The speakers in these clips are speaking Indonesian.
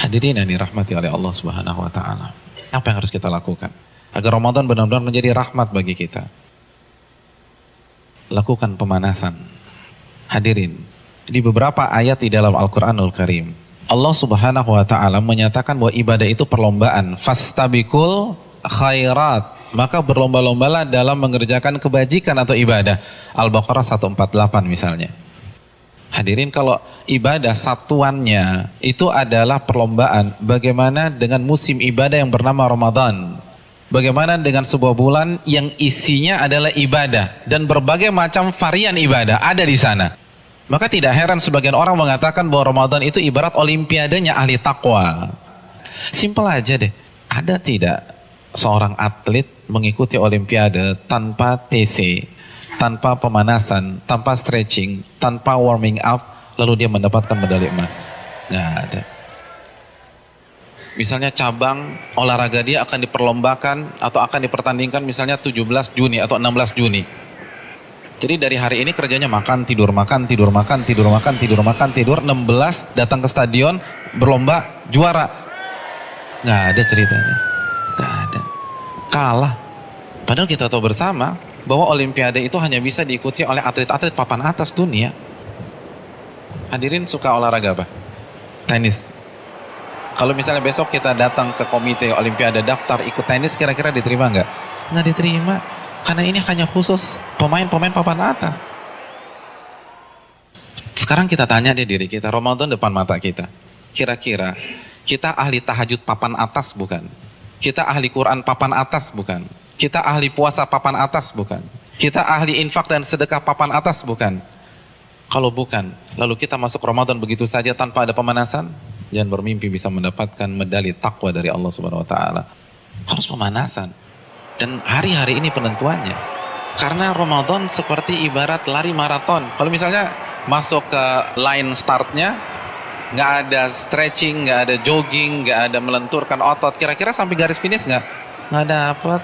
Hadirin yang dirahmati oleh Allah Subhanahu wa taala. Apa yang harus kita lakukan agar Ramadan benar-benar menjadi rahmat bagi kita? Lakukan pemanasan. Hadirin, di beberapa ayat di dalam Al-Qur'anul Karim, Allah Subhanahu wa taala menyatakan bahwa ibadah itu perlombaan. Fastabiqul khairat. Maka berlomba-lombalah dalam mengerjakan kebajikan atau ibadah. Al-Baqarah 148 misalnya. Hadirin, kalau ibadah satuannya itu adalah perlombaan, bagaimana dengan musim ibadah yang bernama Ramadan? Bagaimana dengan sebuah bulan yang isinya adalah ibadah dan berbagai macam varian ibadah ada di sana? Maka tidak heran sebagian orang mengatakan bahwa Ramadan itu ibarat olimpiadenya ahli takwa. Simpel aja deh. Ada tidak seorang atlet mengikuti olimpiade tanpa TC, tanpa pemanasan, tanpa stretching, tanpa warming up, lalu dia mendapatkan medali emas? Nggak ada. Misalnya cabang olahraga dia akan diperlombakan atau akan dipertandingkan misalnya 17 Juni atau 16 Juni. Jadi dari hari ini kerjanya makan, tidur, makan, tidur, makan, tidur, makan, tidur, makan, tidur. 16 datang ke stadion, berlomba, juara. Nggak ada ceritanya. Nggak ada. Kalah. Padahal kita tahu bersama bahwa olimpiade itu hanya bisa diikuti oleh atlet-atlet papan atas dunia. Hadirin suka olahraga apa? Tenis. Kalau misalnya besok kita datang ke komite olimpiade daftar ikut tenis, kira-kira diterima nggak? Nggak diterima. Karena ini hanya khusus pemain-pemain papan atas. Sekarang kita tanya deh diri kita, Ramadan depan mata kita. Kira-kira kita ahli tahajud papan atas bukan? Kita ahli Quran papan atas bukan? Kita ahli puasa papan atas bukan? Kita ahli infak dan sedekah papan atas bukan? Kalau bukan, lalu kita masuk Ramadan begitu saja tanpa ada pemanasan? Jangan bermimpi bisa mendapatkan medali takwa dari Allah Subhanahu wa taala. Harus pemanasan. Dan hari-hari ini penentuannya. Karena Ramadan seperti ibarat lari maraton. Kalau misalnya masuk ke line startnya, nggak ada stretching, nggak ada jogging, nggak ada melenturkan otot, kira-kira sampai garis finish nggak dapat.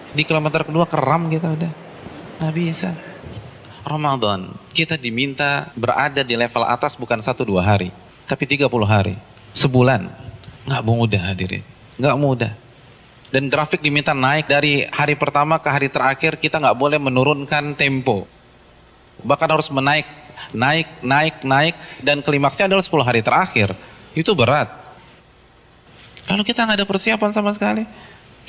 Di kilometer kedua keram kita udah, nggak bisa. Ramadan kita diminta berada di level atas bukan 1-2 hari, tapi 30 hari, sebulan. Nggak mudah hadirin, nggak mudah. Dan grafik diminta naik dari hari pertama ke hari terakhir, kita nggak boleh menurunkan tempo. Bahkan harus naik, dan klimaksnya adalah 10 hari terakhir. Itu berat. Lalu kita nggak ada persiapan sama sekali.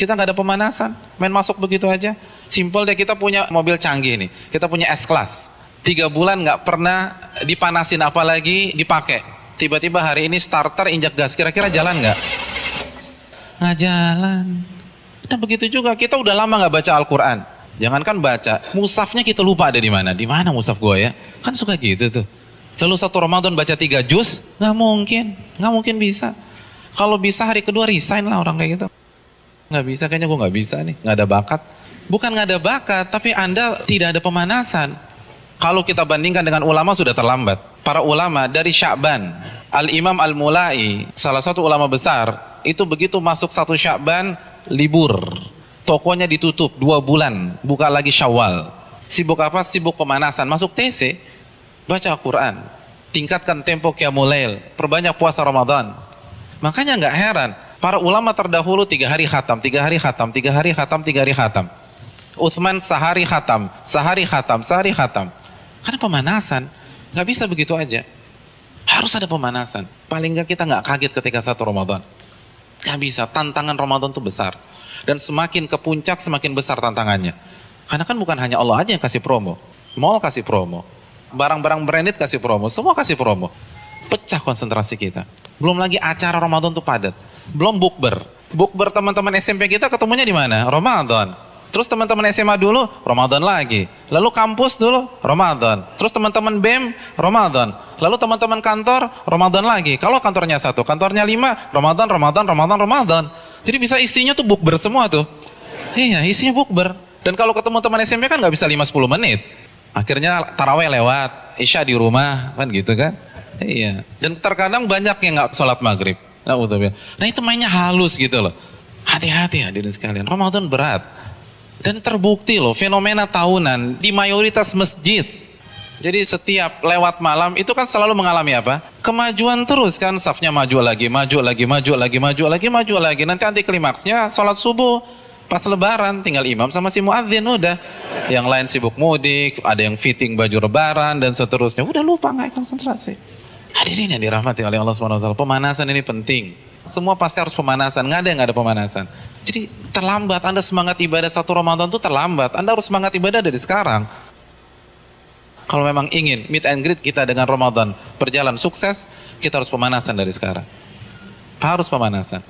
Kita nggak ada pemanasan, main masuk begitu aja. Simpel deh, kita punya mobil canggih nih, kita punya S-Class. 3 bulan nggak pernah dipanasin apalagi dipakai. Tiba-tiba hari ini starter injak gas, kira-kira jalan nggak? Nggak jalan. Dan begitu juga kita udah lama nggak baca Al-Quran. Jangankan baca, mushafnya kita lupa ada di mana. Di mana mushaf gue ya? Kan suka gitu tuh. Lalu satu Ramadan baca 3 juz, nggak mungkin bisa. Kalau bisa hari kedua resign lah orang kayak gitu. Nggak bisa, kayaknya gue nggak bisa nih, nggak ada bakat. Bukan nggak ada bakat, tapi Anda tidak ada pemanasan. Kalau kita bandingkan dengan ulama sudah terlambat. Para ulama dari Sya'ban, Al-Imam Al-Mulai, salah satu ulama besar, itu begitu masuk 1 Sya'ban, libur. Tokonya ditutup 2 bulan, buka lagi Syawal. Sibuk apa? Sibuk pemanasan. Masuk TC, baca Al-Quran, tingkatkan tempo Qiyamul Lail, perbanyak puasa Ramadan. Makanya nggak heran, para ulama terdahulu 3 hari khatam, 3 hari khatam, 3 hari khatam, 3 hari khatam. Utsman sehari khatam, sehari khatam, sehari khatam. Karena pemanasan, nggak bisa begitu aja. Harus ada pemanasan. Paling nggak kita nggak kaget ketika 1 Ramadan. Nggak bisa, tantangan Ramadan itu besar. Dan semakin ke puncak, semakin besar tantangannya. Karena kan bukan hanya Allah aja yang kasih promo. Mall kasih promo. Barang-barang branded kasih promo. Semua kasih promo. Pecah konsentrasi kita. Belum lagi acara Ramadan tuh padat. Belum bukber. Bukber teman-teman SMP kita ketemunya di mana? Ramadan. Terus teman-teman SMA dulu, Ramadan lagi. Lalu kampus dulu, Ramadan. Terus teman-teman BEM, Ramadan. Lalu teman-teman kantor, Ramadan lagi. Kalau kantornya 1, kantornya 5, Ramadan. Jadi bisa isinya tuh bukber semua tuh. Iya, isinya bukber. Dan kalau ketemu teman SMP kan nggak bisa 5-10 menit. Akhirnya taraweh lewat, Isya di rumah, kan gitu kan. Iya. Dan terkadang banyak yang nggak sholat maghrib. Nah itu mainnya halus gitu loh. Hati-hati hadirin sekalian, Ramadan berat. Dan terbukti loh, fenomena tahunan di mayoritas masjid. Jadi setiap lewat malam itu kan selalu mengalami apa? Kemajuan terus kan, safnya maju lagi, maju lagi, maju lagi, maju lagi, maju lagi. Nanti anti klimaksnya sholat subuh pas lebaran, tinggal imam sama si muadzin udah. Yang lain sibuk mudik, ada yang fitting baju lebaran dan seterusnya. Udah lupa, nggak konsentrasi. Hadirin yang dirahmati oleh Allah SWT, pemanasan ini penting. Semua pasti harus pemanasan, nggak ada yang nggak ada pemanasan. Jadi terlambat, Anda semangat ibadah satu Ramadan itu terlambat. Anda harus semangat ibadah dari sekarang. Kalau memang ingin meet and greet kita dengan Ramadan berjalan sukses, kita harus pemanasan dari sekarang. Harus pemanasan.